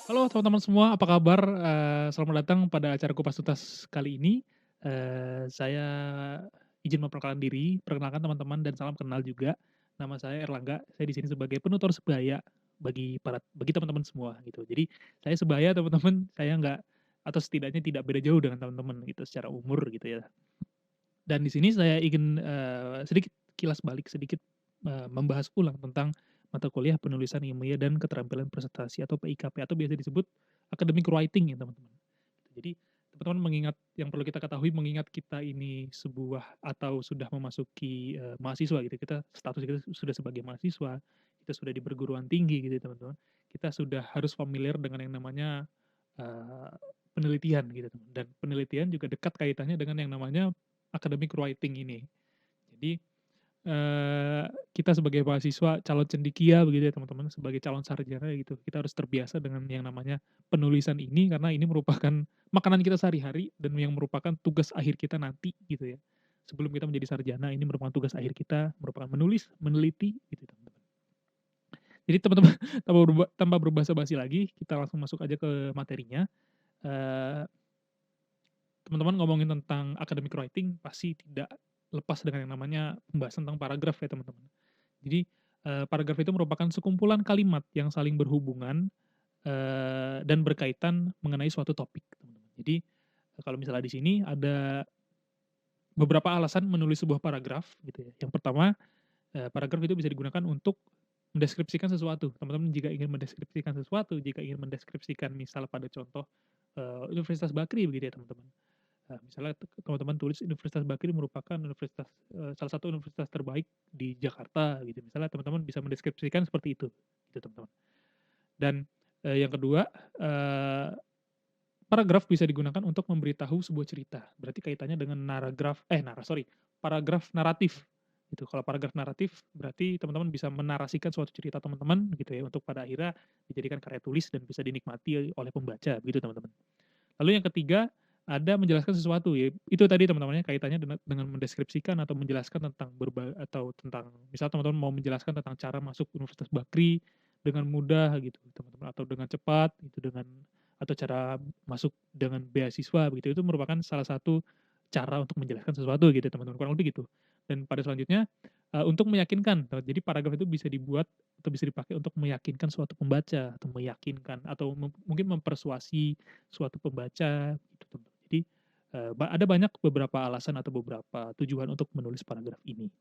Halo teman-teman semua, apa kabar? Selamat datang pada acara Kupas Tuntas kali ini. Saya izin memperkenalkan diri, perkenalkan teman-teman dan salam kenal juga. Nama saya Erlangga, saya di sini sebagai penutur sebaya bagi teman-teman semua gitu. Jadi saya sebaya teman-teman, saya nggak atau setidaknya tidak beda jauh dengan teman-teman gitu secara umur gitu ya. Dan di sini saya ingin, sedikit kilas balik, sedikit, membahas ulang tentang mata kuliah penulisan ilmiah dan keterampilan presentasi atau PIKP atau biasa disebut academic writing ya teman-teman. Jadi teman-teman mengingat yang perlu kita ketahui mengingat kita ini sebuah atau sudah memasuki, mahasiswa gitu, kita status kita sudah sebagai mahasiswa, kita sudah di perguruan tinggi gitu ya teman-teman, kita sudah harus familiar dengan yang namanya, eee, penelitian gitu teman, dan penelitian juga dekat kaitannya dengan yang namanya academic writing ini. Jadi, kita sebagai mahasiswa calon cendekia begitu ya teman-teman, sebagai calon sarjana gitu, kita harus terbiasa dengan yang namanya penulisan ini karena ini merupakan makanan kita sehari-hari dan yang merupakan tugas akhir kita nanti gitu ya. Sebelum kita menjadi sarjana ini merupakan tugas akhir kita, merupakan menulis, meneliti gitu teman-teman. Jadi teman-teman tanpa berbasa-basi lagi, kita langsung masuk aja ke materinya. Eee, Teman-teman ngomongin tentang academic writing pasti tidak lepas dengan yang namanya pembahasan tentang paragraf ya teman-teman. Jadi, paragraf itu merupakan sekumpulan kalimat yang saling berhubungan, dan berkaitan mengenai suatu topik, teman-teman. Jadi, kalau misalnya di sini ada beberapa alasan menulis sebuah paragraf gitu ya. Yang pertama, paragraf itu bisa digunakan untuk mendeskripsikan sesuatu. Teman-teman jika ingin mendeskripsikan sesuatu, jika ingin mendeskripsikan misal pada contoh, Universitas Bakri begitu ya teman-teman. Misalnya teman-teman tulis Universitas Bakri merupakan salah satu universitas terbaik di Jakarta gitu, misalnya teman-teman bisa mendeskripsikan seperti itu, gitu teman-teman. Dan, yang kedua, eee, paragraf bisa digunakan untuk memberitahu sebuah cerita, berarti kaitannya dengan paragraf naratif, gitu. Kalau paragraf naratif berarti teman-teman bisa menarasikan suatu cerita teman-teman gitu ya, untuk pada akhirnya dijadikan karya tulis dan bisa dinikmati oleh pembaca, begitu teman-teman. Lalu yang ketiga, ada menjelaskan sesuatu ya, itu tadi teman-teman ya kaitannya dengan mendeskripsikan atau menjelaskan tentang atau tentang misal teman-teman mau menjelaskan tentang cara masuk Universitas Bakri dengan mudah gitu teman-teman, atau dengan cepat gitu, atau cara masuk dengan beasiswa begitu, itu merupakan salah satu cara untuk menjelaskan sesuatu gitu teman-teman, kurang lebih gitu. Dan pada selanjutnya, untuk meyakinkan, jadi paragraf itu bisa dibuat atau bisa dipakai untuk meyakinkan suatu pembaca, atau meyakinkan atau mungkin mempersuasi suatu pembaca gitu, teman. Jadi, ada banyak beberapa alasan atau beberapa tujuan untuk menulis paragraf ini.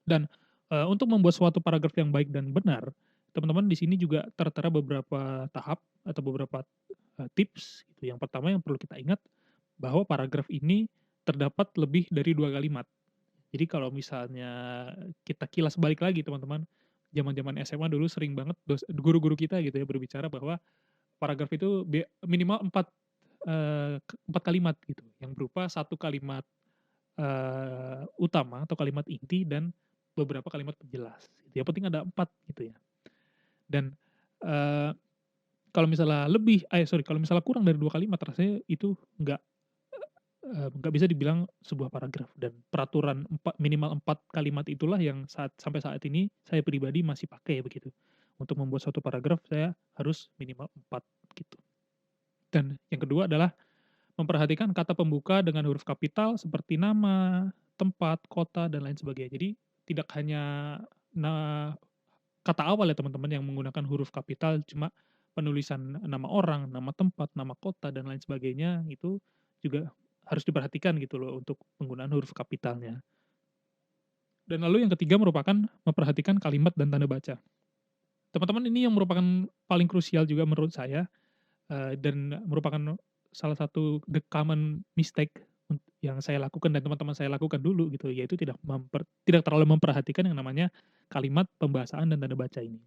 Dan, untuk membuat suatu paragraf yang baik dan benar, teman-teman di sini juga tertera beberapa tahap atau beberapa, tips gitu. Yang pertama yang perlu kita ingat, bahwa paragraf ini terdapat lebih dari 2 kalimat. Jadi kalau misalnya kita kilas balik lagi teman-teman, zaman-zaman SMA dulu sering banget guru-guru kita gitu ya berbicara bahwa paragraf itu minimal 4 kalimat gitu, yang berupa satu kalimat, utama atau kalimat inti dan beberapa kalimat penjelas, gitu. Yang penting ada 4 gitu ya. Dan, eee, kalau misalnya kurang dari 2 kalimat rasanya itu nggak bisa dibilang sebuah paragraf, dan peraturan minimal 4 kalimat itulah yang sampai saat ini saya pribadi masih pakai begitu. Untuk membuat suatu paragraf saya harus minimal 4 gitu. Dan yang kedua adalah memperhatikan kata pembuka dengan huruf kapital seperti nama, tempat, kota, dan lain sebagainya. Jadi tidak hanya na kata awal ya teman-teman yang menggunakan huruf kapital, cuma penulisan nama orang, nama tempat, nama kota, dan lain sebagainya itu juga harus diperhatikan gitu loh untuk penggunaan huruf kapitalnya. Dan lalu yang ketiga merupakan memperhatikan kalimat dan tanda baca. Teman-teman ini yang merupakan paling krusial juga menurut saya, dan merupakan salah satu the common mistake yang saya lakukan dan teman-teman saya lakukan dulu gitu, yaitu tidak terlalu memperhatikan yang namanya kalimat, pembahasaan, dan tanda baca ini.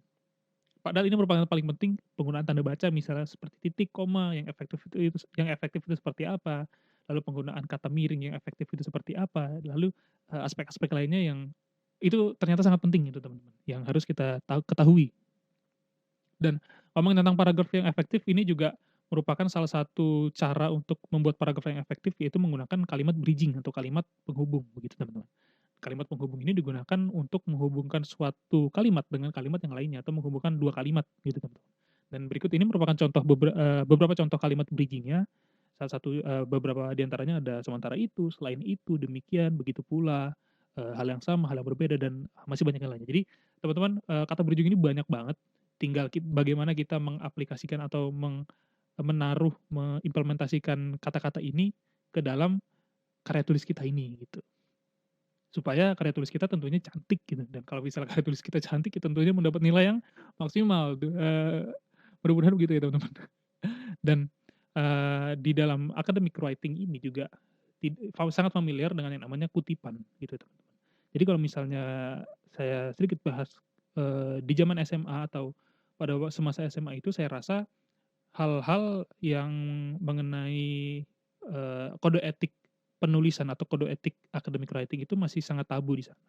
Padahal ini merupakan paling penting penggunaan tanda baca misalnya seperti titik, koma, yang efektif itu seperti apa, lalu penggunaan kata miring yang efektif itu seperti apa, lalu, aspek-aspek lainnya yang itu ternyata sangat penting itu teman-teman, yang harus kita ketahui. Dan ngomongin tentang paragraf yang efektif ini juga merupakan salah satu cara untuk membuat paragraf yang efektif, yaitu menggunakan kalimat bridging atau kalimat penghubung begitu teman-teman. Kalimat penghubung ini digunakan untuk menghubungkan suatu kalimat dengan kalimat yang lainnya atau menghubungkan 2 kalimat gitu teman-teman. Dan berikut ini merupakan contoh beberapa contoh kalimat bridging-nya. Salah satu, beberapa di antaranya ada sementara itu, selain itu, demikian, begitu pula, hal yang sama, hal yang berbeda, dan masih banyak yang lainnya. Jadi teman-teman, kata bridging ini banyak banget, tinggal bagaimana kita mengaplikasikan atau menaruh, mengimplementasikan kata-kata ini ke dalam karya tulis kita ini, gitu. Supaya karya tulis kita tentunya cantik gitu, dan kalau misalnya karya tulis kita cantik, ya tentunya mendapat nilai yang maksimal mudah-mudahan begitu ya teman-teman. Dan, di dalam academic writing ini juga sangat familiar dengan yang namanya kutipan gitu teman-teman. Jadi kalau misalnya saya sedikit bahas, di zaman SMA atau pada semasa SMA itu saya rasa hal-hal yang mengenai, kode etik penulisan atau kode etik academic writing itu masih sangat tabu di sana.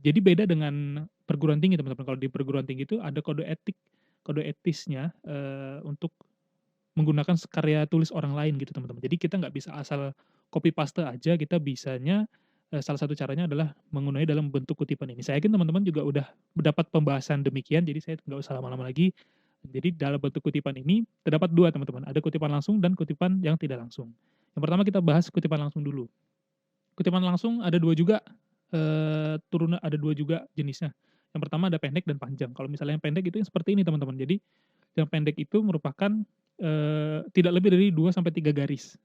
Jadi beda dengan perguruan tinggi teman-teman, kalau di perguruan tinggi itu ada kode etik, kode etisnya, untuk menggunakan karya tulis orang lain gitu teman-teman. Jadi kita nggak bisa asal copy paste aja, kita bisanya, salah satu caranya adalah menggunakan dalam bentuk kutipan ini. Saya yakin teman-teman juga udah mendapat pembahasan demikian, jadi saya nggak usah lama-lama lagi. Jadi dalam bentuk kutipan ini terdapat 2 teman-teman, ada kutipan langsung dan kutipan yang tidak langsung. Yang pertama kita bahas kutipan langsung dulu. Kutipan langsung ada 2 juga, ada 2 juga jenisnya. Yang pertama ada pendek dan panjang. Kalau misalnya yang pendek itu yang seperti ini teman-teman. Jadi yang pendek itu merupakan, tidak lebih dari 2 sampai 3 garis,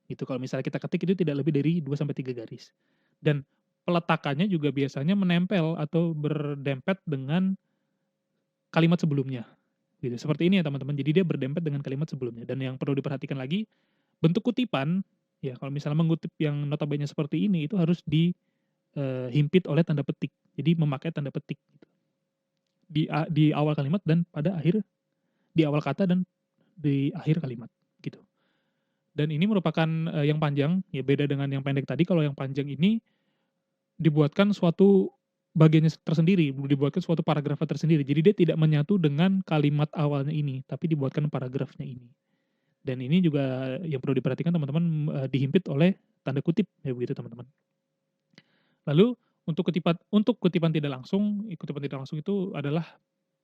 gitu. Kalau misalnya kita ketik itu tidak lebih dari 2 sampai 3 garis. Dan peletakannya juga biasanya menempel atau berdempet dengan kalimat sebelumnya, gitu. Seperti ini ya teman-teman, jadi dia berdempet dengan kalimat sebelumnya. Dan yang perlu diperhatikan lagi, bentuk kutipan, ya kalau misalnya mengutip yang notabene seperti ini, itu harus himpit oleh tanda petik. Jadi memakai tanda petik, gitu. Di awal kalimat dan pada akhir, di awal kata dan di akhir kalimat, gitu. Dan ini merupakan, yang panjang, ya beda dengan yang pendek tadi. Kalau yang panjang ini dibuatkan suatu bagiannya tersendiri, dibuatkan suatu paragrafnya tersendiri. Jadi dia tidak menyatu dengan kalimat awalnya ini, tapi dibuatkan paragrafnya ini. Dan ini juga yang perlu diperhatikan teman-teman, dihimpit oleh tanda kutip, ya begitu teman-teman. Lalu untuk kutipan tidak langsung, kutipan tidak langsung itu adalah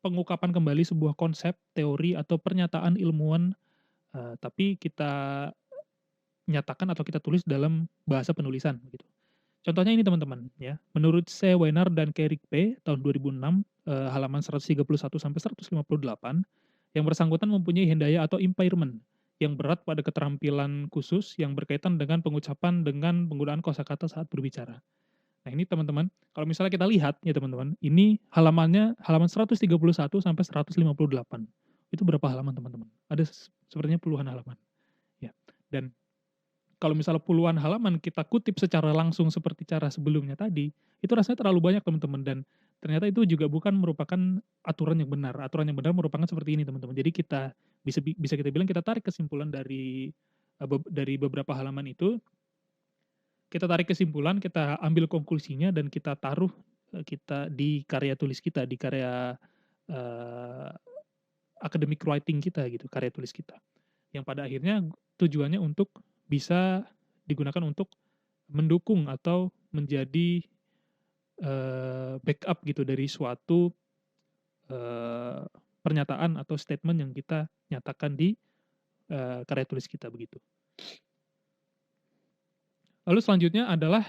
pengungkapan kembali sebuah konsep, teori, atau pernyataan ilmuwan, tapi kita nyatakan atau kita tulis dalam bahasa penulisan gitu. Contohnya ini teman-teman ya, menurut C. Weiner dan Carrick P. tahun 2006, halaman 131 sampai 158, yang bersangkutan mempunyai hendaya atau impairment yang berat pada keterampilan khusus yang berkaitan dengan pengucapan dengan penggunaan kosakata saat berbicara. Nah ini teman-teman, kalau misalnya kita lihat ya teman-teman, ini halamannya halaman 131 sampai 158. Itu berapa halaman teman-teman? Ada sepertinya puluhan halaman. Ya. Dan kalau misalnya puluhan halaman kita kutip secara langsung seperti cara sebelumnya tadi, itu rasanya terlalu banyak teman-teman, dan ternyata itu juga bukan merupakan aturan yang benar. Aturan yang benar merupakan seperti ini teman-teman. Jadi kita bisa kita bilang kita tarik kesimpulan dari beberapa halaman itu, kita tarik kesimpulan, kita ambil konklusinya dan kita taruh, kita di karya tulis kita, di karya, eee, academic writing kita gitu, karya tulis kita. Yang pada akhirnya tujuannya untuk bisa digunakan untuk mendukung atau menjadi, backup gitu dari suatu, eee, pernyataan atau statement yang kita nyatakan di, karya tulis kita, begitu. Lalu selanjutnya adalah,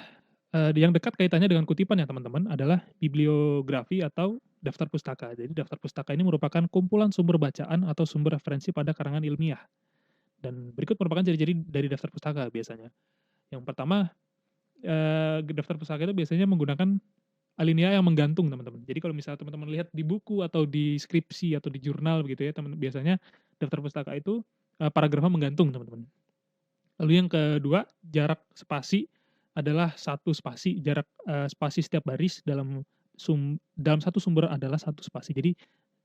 yang dekat kaitannya dengan kutipan ya teman-teman, adalah bibliografi atau daftar pustaka. Jadi daftar pustaka ini merupakan kumpulan sumber bacaan atau sumber referensi pada karangan ilmiah. Dan berikut merupakan ciri-ciri dari daftar pustaka biasanya. Yang pertama, daftar pustaka itu biasanya menggunakan alinea yang menggantung teman-teman. Jadi kalau misalnya teman-teman lihat di buku atau di skripsi atau di jurnal begitu ya biasanya daftar pustaka itu, paragrafnya menggantung teman-teman. Lalu yang kedua, jarak spasi adalah 1 spasi, jarak, spasi setiap baris dalam satu sumber adalah 1 spasi. Jadi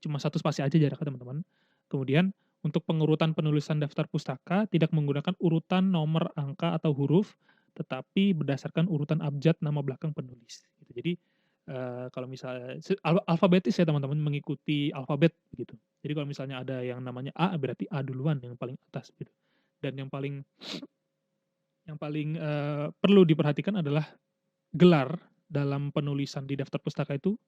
cuma 1 spasi aja jaraknya teman-teman. Kemudian untuk pengurutan penulisan daftar pustaka tidak menggunakan urutan nomor, angka, atau huruf, tetapi berdasarkan urutan abjad nama belakang penulis gitu. Jadi, kalau misalnya alfabetis ya teman-teman, mengikuti alfabet gitu. Jadi kalau misalnya ada yang namanya A, berarti A duluan yang paling atas gitu. Dan yang paling, perlu diperhatikan adalah gelar dalam penulisan di daftar pustaka itu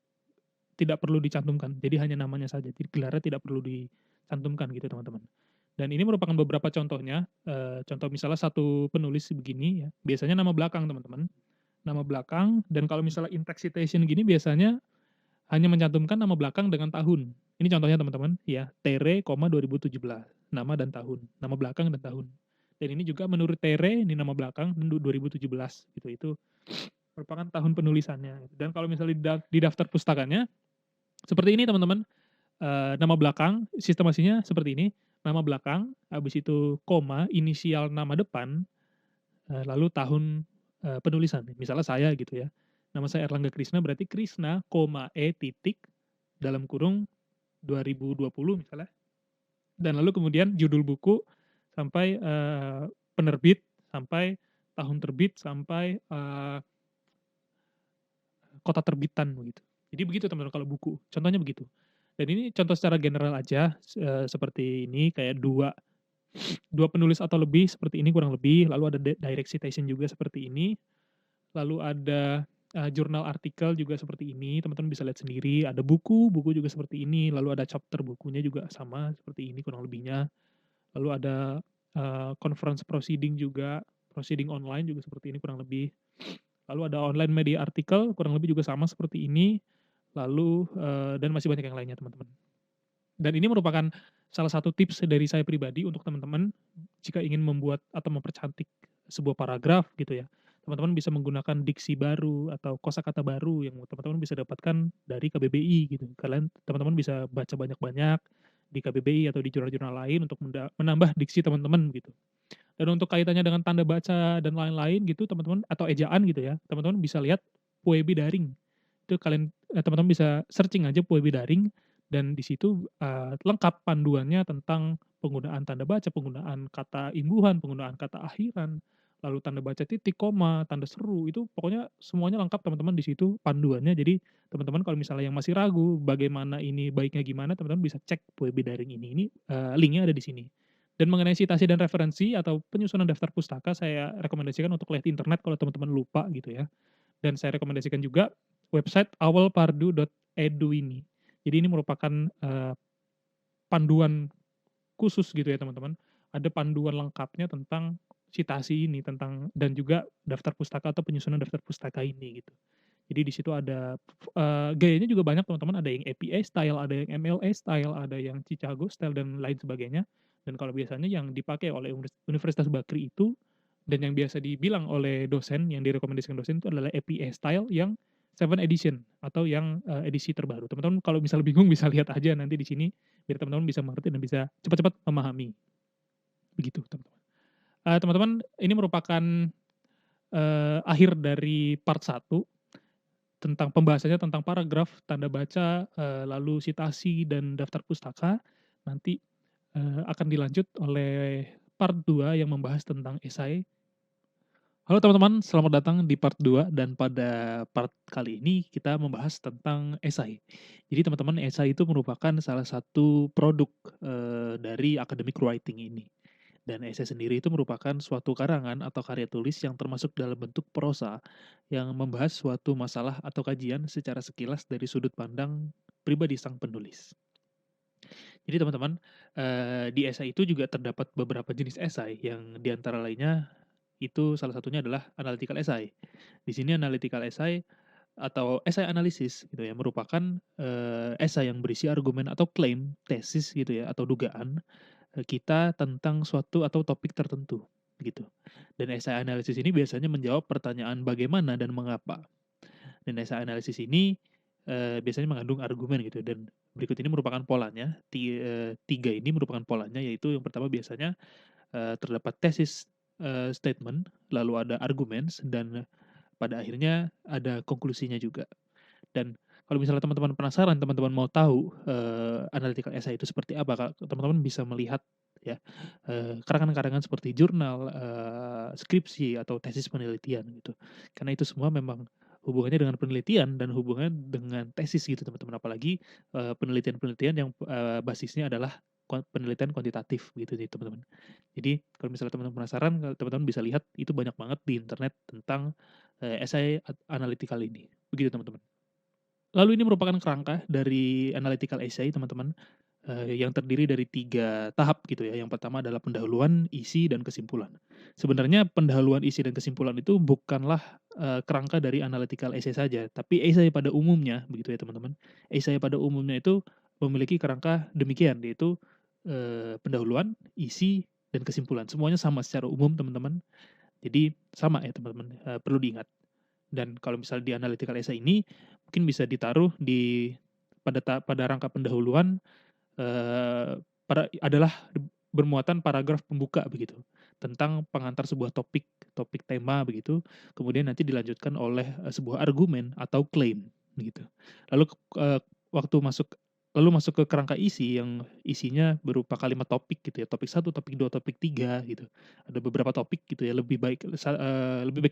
tidak perlu dicantumkan, jadi hanya namanya saja, jadi gelarnya tidak perlu dicantumkan gitu teman-teman. Dan ini merupakan beberapa contohnya, contoh misalnya satu penulis begini ya, biasanya nama belakang teman-teman, nama belakang dan kalau misalnya in-text citation gini biasanya hanya mencantumkan nama belakang dengan tahun. Ini contohnya teman-teman, ya, Tere, 2017, nama dan tahun, nama belakang dan tahun. Dan ini juga menurut Tere, ini nama belakang, 2017, gitu. Itu merupakan tahun penulisannya. Dan kalau misalnya di daftar pustakanya, seperti ini teman-teman, nama belakang, sistemasinya seperti ini, nama belakang, habis itu koma, inisial nama depan, lalu tahun penulisan. Misalnya saya gitu ya, nama saya Erlangga Krisna, berarti Krisna, koma, titik, dalam kurung 2020 misalnya. Dan lalu kemudian judul buku sampai penerbit, sampai tahun terbit, sampai kota terbitan begitu. Jadi begitu teman-teman kalau buku, contohnya begitu. Dan ini contoh secara general aja seperti ini kayak dua penulis atau lebih seperti ini kurang lebih, lalu ada direct citation juga seperti ini, lalu ada jurnal artikel juga seperti ini, teman-teman bisa lihat sendiri, ada buku, buku juga seperti ini, lalu ada chapter bukunya juga sama seperti ini kurang lebihnya, lalu ada conference proceeding juga, proceeding online juga seperti ini kurang lebih, lalu ada online media artikel kurang lebih juga sama seperti ini, lalu dan masih banyak yang lainnya teman-teman. Dan ini merupakan salah satu tips dari saya pribadi untuk teman-teman jika ingin membuat atau mempercantik sebuah paragraf gitu ya. Teman-teman bisa menggunakan diksi baru atau kosakata baru yang teman-teman bisa dapatkan dari KBBI gitu. Kalian teman-teman bisa baca banyak-banyak di KBBI atau di jurnal-jurnal lain untuk menambah diksi teman-teman gitu. Dan untuk kaitannya dengan tanda baca dan lain-lain gitu teman-teman atau ejaan gitu ya, teman-teman bisa lihat Puebi Daring. Itu kalian teman-teman bisa searching aja Puebi Daring dan di situ lengkap panduannya tentang penggunaan tanda baca, penggunaan kata imbuhan, penggunaan kata akhiran, lalu tanda baca titik, koma, tanda seru, itu pokoknya semuanya lengkap teman-teman di situ panduannya. Jadi teman-teman kalau misalnya yang masih ragu bagaimana ini baiknya gimana, teman-teman bisa cek Puebi Daring ini. Ini linknya ada di sini. Dan mengenai citasi dan referensi atau penyusunan daftar pustaka saya rekomendasikan untuk lihat internet kalau teman-teman lupa gitu ya. Dan saya rekomendasikan juga website awalpardu.edu ini. Jadi ini merupakan panduan khusus gitu ya teman-teman. Ada panduan lengkapnya tentang citasi ini, tentang dan juga daftar pustaka atau penyusunan daftar pustaka ini gitu. Jadi di situ ada gayanya juga banyak teman-teman, ada yang APA style, ada yang MLA style, ada yang Chicago style dan lain sebagainya. Dan kalau biasanya yang dipakai oleh Universitas Bakri itu dan yang biasa dibilang oleh dosen, yang direkomendasikan dosen itu adalah APA style yang 7 edition atau yang edisi terbaru. Teman-teman kalau misal bingung bisa lihat aja nanti di sini biar teman-teman bisa mengerti dan bisa cepat-cepat memahami. Begitu teman-teman. Teman-teman ini merupakan akhir dari part 1 tentang pembahasannya tentang paragraf, tanda baca, lalu citasi dan daftar pustaka. Nanti akan dilanjut oleh part 2 yang membahas tentang esai. Halo teman-teman, selamat datang di part 2 dan pada part kali ini kita membahas tentang esai. Jadi teman-teman, esai itu merupakan salah satu produk dari academic writing ini. Dan esai sendiri itu merupakan suatu karangan atau karya tulis yang termasuk dalam bentuk prosa yang membahas suatu masalah atau kajian secara sekilas dari sudut pandang pribadi sang penulis. Jadi teman-teman, di esai itu juga terdapat beberapa jenis esai yang diantara lainnya itu salah satunya adalah analytical essay. Di sini analytical essay atau essay analisis gitu ya, merupakan esai yang berisi argumen atau klaim, tesis gitu ya, atau dugaan kita tentang suatu atau topik tertentu gitu. Dan esai analisis ini biasanya menjawab pertanyaan bagaimana dan mengapa. Dan esai analisis ini biasanya mengandung argumen gitu dan berikut ini merupakan polanya. Tiga ini merupakan polanya yaitu yang pertama biasanya terdapat tesis statement, lalu ada arguments dan pada akhirnya ada konklusinya juga. Dan kalau misalnya teman-teman penasaran, teman-teman mau tahu analytical essay itu seperti apa, teman-teman bisa melihat ya karangan-karangan seperti jurnal, skripsi atau tesis penelitian gitu. Karena itu semua memang hubungannya dengan penelitian dan hubungannya dengan tesis gitu teman-teman. Apalagi penelitian-penelitian yang basisnya adalah penelitian kuantitatif gitu nih teman-teman. Jadi kalau misalnya teman-teman penasaran, teman-teman bisa lihat itu banyak banget di internet tentang essay analytical ini. Begitu teman-teman. Lalu ini merupakan kerangka dari analytical essay teman-teman, yang terdiri dari 3 tahap gitu ya. Yang pertama adalah pendahuluan, isi, dan kesimpulan. Sebenarnya pendahuluan, isi, dan kesimpulan itu bukanlah, kerangka dari analytical essay saja, tapi essay pada umumnya begitu ya teman-teman. Essay pada umumnya itu memiliki kerangka demikian, yaitu, pendahuluan, isi, dan kesimpulan. Semuanya sama secara umum teman-teman. Jadi sama ya teman-teman, perlu diingat. Dan kalau misalnya di analytical essay ini, mungkin bisa ditaruh di pada rangka pendahuluan, adalah bermuatan paragraf pembuka begitu, tentang pengantar sebuah topik topik tema begitu, kemudian nanti dilanjutkan oleh, sebuah argumen atau klaim begitu. Lalu, waktu masuk ke kerangka isi yang isinya berupa kalimat topik gitu ya, topik satu, topik 2, topik 3 gitu. Ada beberapa topik gitu ya, lebih baik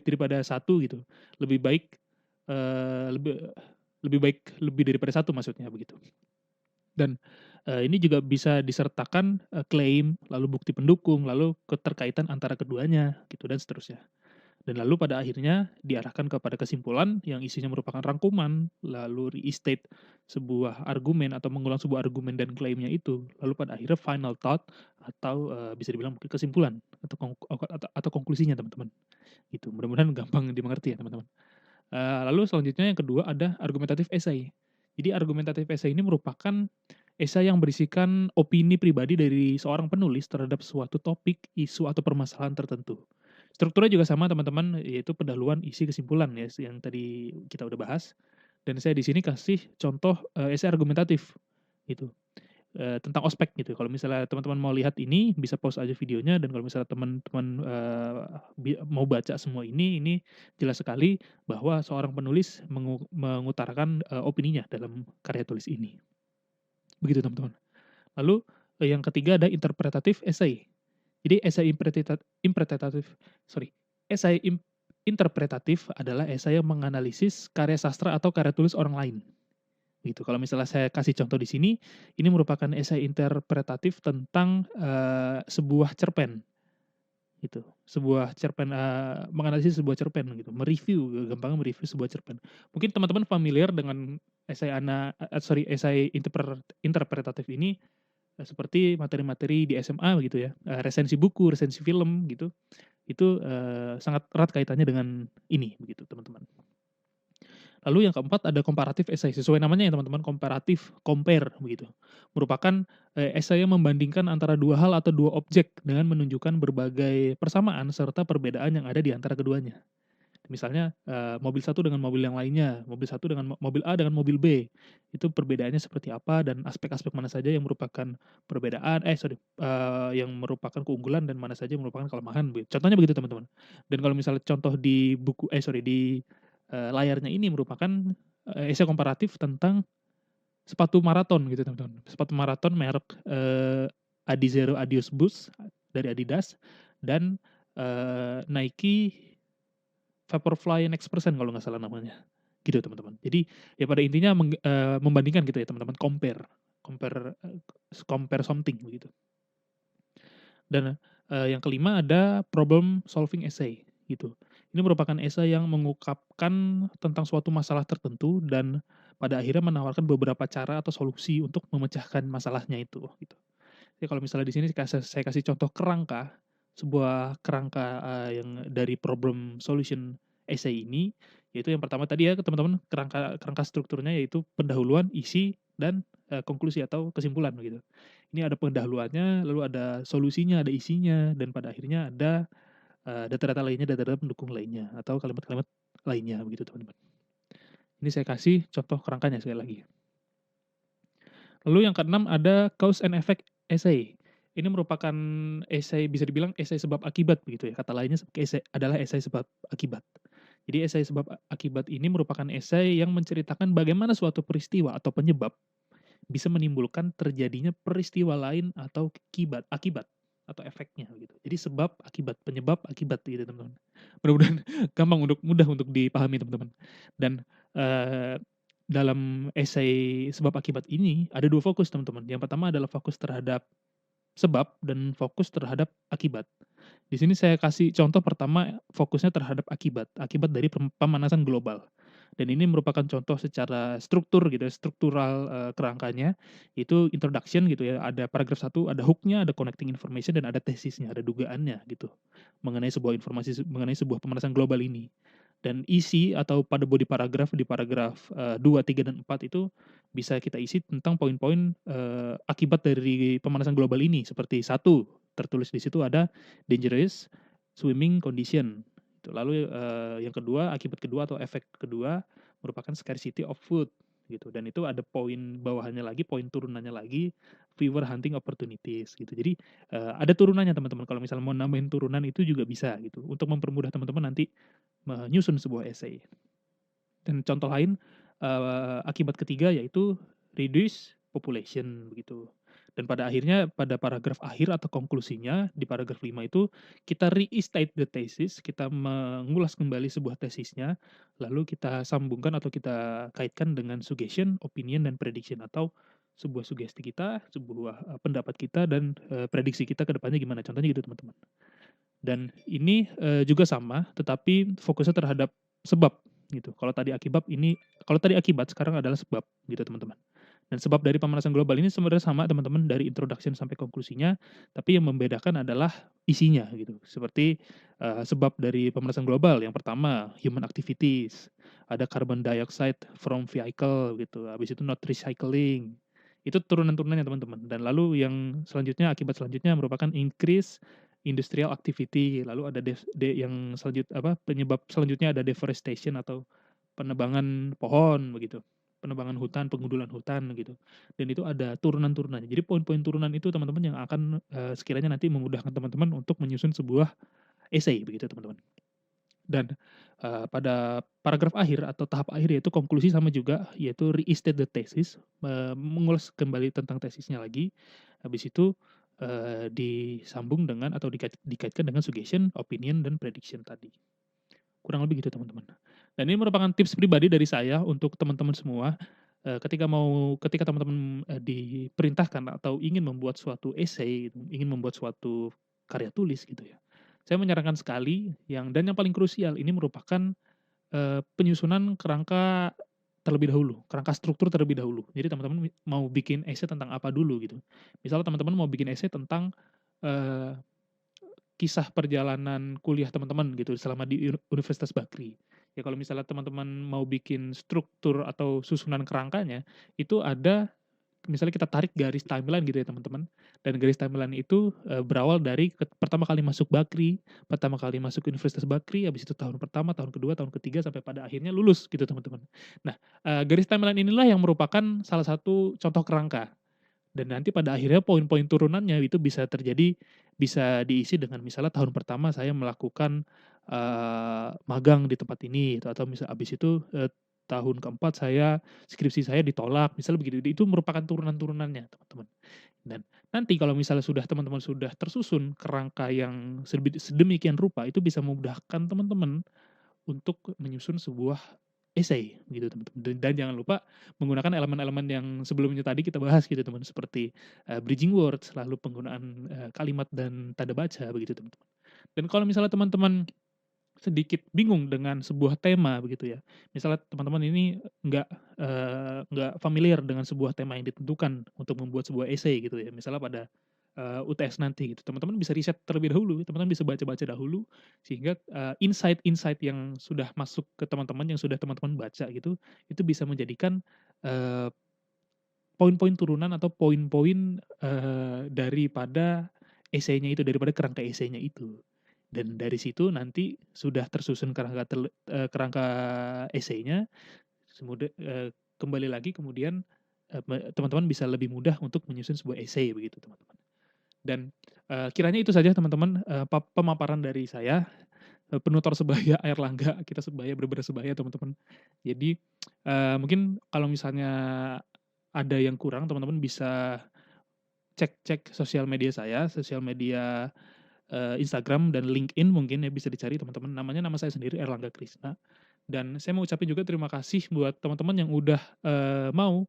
daripada satu gitu, lebih baik, lebih lebih baik lebih daripada satu maksudnya begitu. Dan, ini juga bisa disertakan, klaim, lalu bukti pendukung, lalu keterkaitan antara keduanya, gitu, dan seterusnya. Dan lalu pada akhirnya diarahkan kepada kesimpulan yang isinya merupakan rangkuman, lalu restate sebuah argumen atau mengulang sebuah argumen dan klaimnya itu, lalu pada akhirnya final thought atau, bisa dibilang mungkin kesimpulan atau atau konklusinya teman-teman, gitu. Mudah-mudahan gampang dimengerti ya teman-teman. Lalu selanjutnya yang kedua ada argumentative essay. Jadi argumentative essay ini merupakan esai yang berisikan opini pribadi dari seorang penulis terhadap suatu topik, isu, atau permasalahan tertentu. Strukturnya juga sama teman-teman, yaitu pendahuluan, isi, kesimpulan ya, yang tadi kita udah bahas. Dan saya di sini kasih contoh, esai argumentatif, gitu. Tentang ospek gitu. Kalau misalnya teman-teman mau lihat ini, bisa pause aja videonya dan kalau misalnya teman-teman, mau baca semua ini jelas sekali bahwa seorang penulis mengutarakan, opininya dalam karya tulis ini. Begitu teman-teman. Lalu, yang ketiga ada interpretative essay. Jadi interpretatif sorry, esai interpretatif adalah esai yang menganalisis karya sastra atau karya tulis orang lain. Gitu. Kalau misalnya saya kasih contoh di sini, ini merupakan esai interpretatif tentang, sebuah cerpen, gitu. Sebuah cerpen, menganalisis sebuah cerpen gitu, gampangnya mereview sebuah cerpen. Mungkin teman-teman familiar dengan esai interpretatif ini, seperti materi-materi di SMA begitu ya, resensi buku, resensi film gitu, itu, sangat erat kaitannya dengan ini begitu teman-teman. Lalu yang keempat ada comparative essay, sesuai namanya ya teman-teman, komparatif, compare begitu. Merupakan, essay yang membandingkan antara 2 hal atau 2 objek dengan menunjukkan berbagai persamaan serta perbedaan yang ada di antara keduanya. Misalnya, mobil satu dengan mobil yang lainnya, mobil satu dengan mobil A dengan mobil B, itu perbedaannya seperti apa dan aspek-aspek mana saja yang merupakan yang merupakan keunggulan dan mana saja yang merupakan kelemahan, contohnya begitu teman-teman. Dan kalau misalnya contoh di layarnya ini merupakan, esai komparatif tentang sepatu maraton gitu teman-teman. Sepatu maraton merek, Adizero Adios Boost dari Adidas dan, Nike Vaporfly Next% kalau nggak salah namanya, gitu teman-teman. Jadi ya pada intinya membandingkan gitu ya teman-teman, compare compare, compare something begitu. Dan, yang kelima ada problem solving essay gitu. Ini merupakan esai yang mengungkapkan tentang suatu masalah tertentu dan pada akhirnya menawarkan beberapa cara atau solusi untuk memecahkan masalahnya itu gitu. Jadi kalau misalnya di sini saya kasih contoh kerangka, sebuah kerangka, yang dari problem solution essay ini, yaitu yang pertama tadi ya teman-teman, kerangka kerangka strukturnya yaitu pendahuluan, isi, dan, konklusi atau kesimpulan begitu. Ini ada pendahuluannya, lalu ada solusinya, ada isinya, dan pada akhirnya ada, data-data lainnya, data-data pendukung lainnya, atau kalimat-kalimat lainnya begitu teman-teman. Ini saya kasih contoh kerangkanya sekali lagi. Lalu yang keenam ada cause and effect essay. Ini merupakan esai bisa dibilang esai sebab akibat begitu ya, kata lainnya adalah esai sebab akibat. Jadi esai sebab akibat ini merupakan esai yang menceritakan bagaimana suatu peristiwa atau penyebab bisa menimbulkan terjadinya peristiwa lain atau akibat atau efeknya gitu. Jadi sebab, akibat, penyebab, akibat gitu teman-teman. Mudah-mudahan mudah untuk dipahami teman-teman. Dan, dalam esai sebab akibat ini ada 2 fokus teman-teman. Yang pertama adalah fokus terhadap sebab dan fokus terhadap akibat. Di sini saya kasih contoh pertama fokusnya terhadap akibat, akibat dari pemanasan global. Dan ini merupakan contoh secara struktur gitu ya, struktural, kerangkanya, itu introduction gitu ya, ada paragraf satu, ada hook-nya, ada connecting information, dan ada tesisnya, ada dugaannya gitu, mengenai sebuah informasi, mengenai sebuah pemanasan global ini. Dan isi atau pada body paragraf di paragraf, 2, 3, dan 4 itu bisa kita isi tentang poin-poin, akibat dari pemanasan global ini. Seperti satu, tertulis di situ ada dangerous swimming condition. Lalu, yang kedua, akibat kedua atau efek kedua merupakan scarcity of food gitu, dan itu ada poin bawahannya lagi, poin turunannya lagi, fewer hunting opportunities gitu. Jadi, ada turunannya teman-teman, kalau misalnya mau nambahin turunan itu juga bisa gitu, untuk mempermudah teman-teman nanti menyusun sebuah essay. Dan contoh lain, akibat ketiga yaitu reduce population begitu. Dan pada akhirnya pada paragraf akhir atau konklusinya di paragraf 5 itu kita restate the thesis, kita mengulas kembali sebuah tesisnya, lalu kita sambungkan atau kita kaitkan dengan suggestion, opinion, dan prediction, atau sebuah sugesti kita, sebuah, pendapat kita, dan, prediksi kita ke depannya gimana, contohnya gitu teman-teman. Dan ini, juga sama, tetapi fokusnya terhadap sebab, gitu. Kalau tadi akibat, sekarang adalah sebab, gitu teman-teman. Dan sebab dari pemanasan global ini sebenarnya sama teman-teman dari introduction sampai konklusinya, tapi yang membedakan adalah isinya, gitu. Seperti, sebab dari pemanasan global, yang pertama human activities, ada carbon dioxide from vehicle, gitu, habis itu not recycling. Itu turunan-turunannya teman-teman. Dan lalu yang selanjutnya, akibat selanjutnya merupakan increase industrial activity, lalu ada yang penyebab selanjutnya ada deforestation atau penebangan pohon begitu, penebangan hutan, pengundulan hutan gitu. Dan itu ada turunan-turunannya. Jadi poin-poin turunan itu teman-teman yang akan, sekiranya nanti memudahkan teman-teman untuk menyusun sebuah essay begitu teman-teman. Dan, pada paragraf akhir atau tahap akhir yaitu konklusi sama juga, yaitu restate the thesis, mengulas kembali tentang tesisnya lagi. Habis itu, disambung dengan atau dikaitkan dengan suggestion, opinion, dan prediction tadi. Kurang lebih gitu teman-teman. Dan ini merupakan tips pribadi dari saya untuk teman-teman semua, ketika teman-teman, diperintahkan atau ingin membuat suatu essay, ingin membuat suatu karya tulis gitu ya. Saya menyarankan sekali yang paling krusial ini merupakan, penyusunan kerangka terlebih dahulu, kerangka struktur terlebih dahulu. Jadi teman-teman mau bikin essay tentang apa dulu gitu. Misalnya teman-teman mau bikin essay tentang, eee kisah perjalanan kuliah teman-teman gitu selama di Universitas Bakri. Ya kalau misalnya teman-teman mau bikin struktur atau susunan kerangkanya, itu ada misalnya kita tarik garis timeline gitu ya teman-teman, dan garis timeline itu, berawal dari pertama kali masuk Bakri, pertama kali masuk Universitas Bakri, habis itu tahun pertama, tahun kedua, tahun ketiga, sampai pada akhirnya lulus gitu teman-teman. Nah, garis timeline inilah yang merupakan salah satu contoh kerangka. Dan nanti pada akhirnya poin-poin turunannya itu bisa diisi dengan misalnya tahun pertama saya melakukan, magang di tempat ini atau misal habis itu, tahun keempat skripsi saya ditolak, misalnya begitu. Itu merupakan turunan-turunannya teman-teman. Dan nanti kalau misalnya teman-teman sudah tersusun kerangka yang sedemikian rupa, itu bisa memudahkan teman-teman untuk menyusun sebuah essay gitu teman-teman, dan jangan lupa menggunakan elemen-elemen yang sebelumnya tadi kita bahas gitu teman, seperti, bridging words, lalu penggunaan, kalimat dan tanda baca begitu teman-teman. Dan kalau misalnya teman-teman sedikit bingung dengan sebuah tema begitu ya, misalnya teman-teman ini nggak familiar dengan sebuah tema yang ditentukan untuk membuat sebuah essay gitu ya, misalnya pada, UTS nanti gitu, teman-teman bisa riset terlebih dahulu, teman-teman bisa baca-baca dahulu sehingga, insight-insight yang sudah masuk ke teman-teman, yang sudah teman-teman baca gitu, itu bisa menjadikan, eee, poin-poin turunan atau poin-poin, daripada esainya itu, daripada kerangka esainya itu. Dan dari situ nanti sudah tersusun kerangka esainya, kembali lagi kemudian, teman-teman bisa lebih mudah untuk menyusun sebuah esai begitu teman-teman. Dan, kiranya itu saja teman-teman, pemaparan dari saya, penutur sebaya Airlangga, kita sebaya, bener-bener sebaya teman-teman. Jadi, mungkin kalau misalnya ada yang kurang teman-teman bisa cek-cek sosial media saya, sosial media, Instagram dan LinkedIn mungkin ya, bisa dicari teman-teman, nama saya sendiri Erlangga Krisna. Dan saya mau ucapin juga terima kasih buat teman-teman yang udah, mau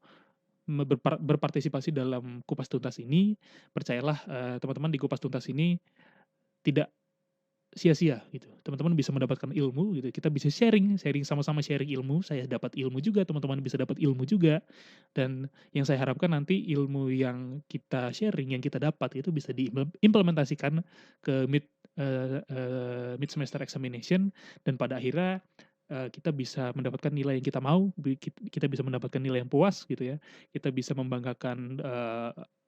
berpartisipasi dalam Kupas Tuntas ini. Percayalah, teman-teman, di Kupas Tuntas ini tidak sia-sia gitu. Teman-teman bisa mendapatkan ilmu gitu, kita bisa sharing sharing sama-sama sharing ilmu, saya dapat ilmu juga, teman-teman bisa dapat ilmu juga. Dan yang saya harapkan nanti ilmu yang kita sharing, yang kita dapat itu bisa diimplementasikan ke mid semester examination dan pada akhirnya, kita bisa mendapatkan nilai yang kita mau, kita bisa mendapatkan nilai yang puas gitu ya. Kita bisa membanggakan,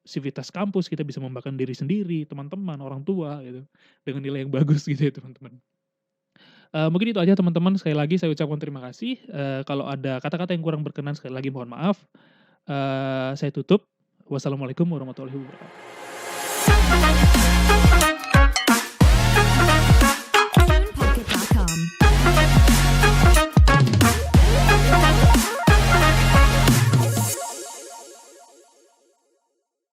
sivitas kampus, kita bisa membanggakan diri sendiri, teman-teman, orang tua gitu, dengan nilai yang bagus gitu ya teman-teman. Mungkin itu aja teman-teman, sekali lagi saya ucapkan terima kasih, kalau ada kata-kata yang kurang berkenan sekali lagi mohon maaf. Saya tutup. Wassalamualaikum warahmatullahi wabarakatuh.